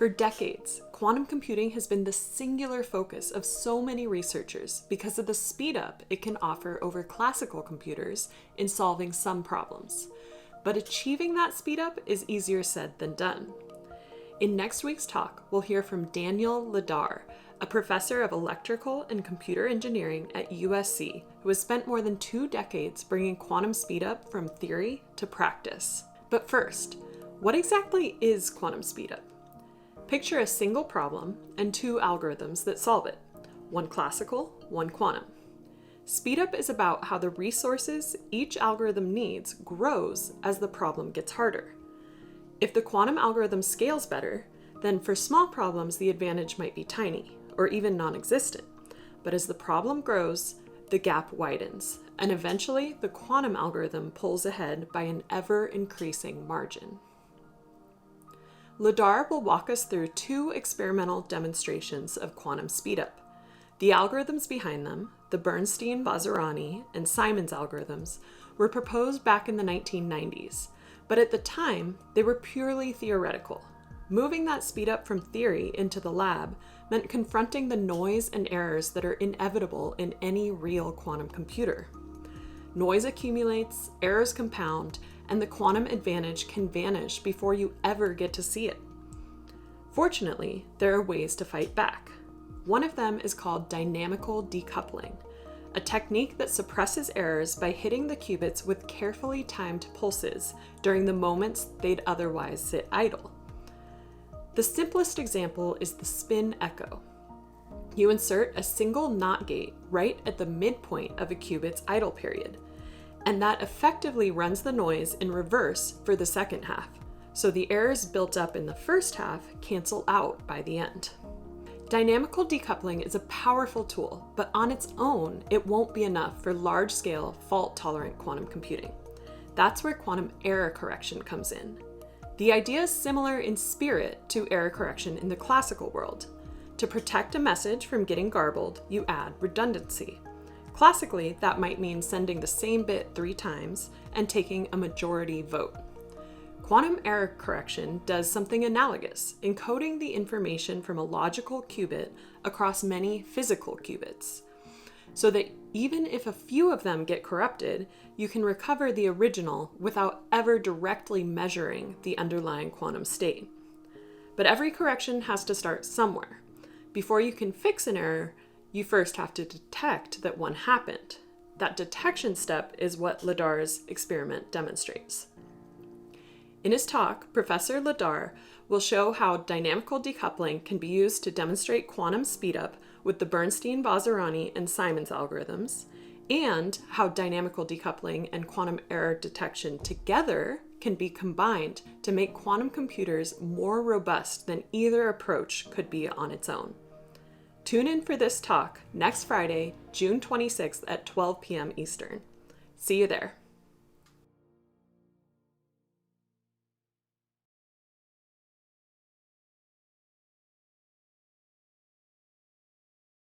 For decades, quantum computing has been the singular focus of so many researchers because of the speedup it can offer over classical computers in solving some problems. But achieving that speedup is easier said than done. In next week's talk, we'll hear from Daniel Lidar, a professor of electrical and computer engineering at USC, who has spent more than 2 decades bringing quantum speedup from theory to practice. But first, what exactly is quantum speedup? Picture a single problem and 2 algorithms that solve it, one classical, one quantum. Speedup is about how the resources each algorithm needs grows as the problem gets harder. If the quantum algorithm scales better, then for small problems the advantage might be tiny, or even non-existent. But as the problem grows, the gap widens, and eventually the quantum algorithm pulls ahead by an ever-increasing margin. Lidar will walk us through 2 experimental demonstrations of quantum speedup. The algorithms behind them, the Bernstein-Vazirani and Simon's algorithms, were proposed back in the 1990s, but at the time, they were purely theoretical. Moving that speedup from theory into the lab meant confronting the noise and errors that are inevitable in any real quantum computer. Noise accumulates, errors compound, and the quantum advantage can vanish before you ever get to see it. Fortunately, there are ways to fight back. One of them is called dynamical decoupling, a technique that suppresses errors by hitting the qubits with carefully timed pulses during the moments they'd otherwise sit idle. The simplest example is the spin echo. You insert a single NOT gate right at the midpoint of a qubit's idle period, and that effectively runs the noise in reverse for the second half, so the errors built up in the first half cancel out by the end. Dynamical decoupling is a powerful tool, but on its own, it won't be enough for large-scale, fault-tolerant quantum computing. That's where quantum error correction comes in. The idea is similar in spirit to error correction in the classical world. To protect a message from getting garbled, you add redundancy. Classically, that might mean sending the same bit 3 times and taking a majority vote. Quantum error correction does something analogous, encoding the information from a logical qubit across many physical qubits, so that even if a few of them get corrupted, you can recover the original without ever directly measuring the underlying quantum state. But every correction has to start somewhere. Before you can fix an error, you first have to detect that one happened. That detection step is what Lidar's experiment demonstrates. In his talk, Professor Lidar will show how dynamical decoupling can be used to demonstrate quantum speedup with the Bernstein-Vazirani and Simon's algorithms, and how dynamical decoupling and quantum error detection together can be combined to make quantum computers more robust than either approach could be on its own. Tune in for this talk next Friday, June 26th at 12 p.m. Eastern. See you there.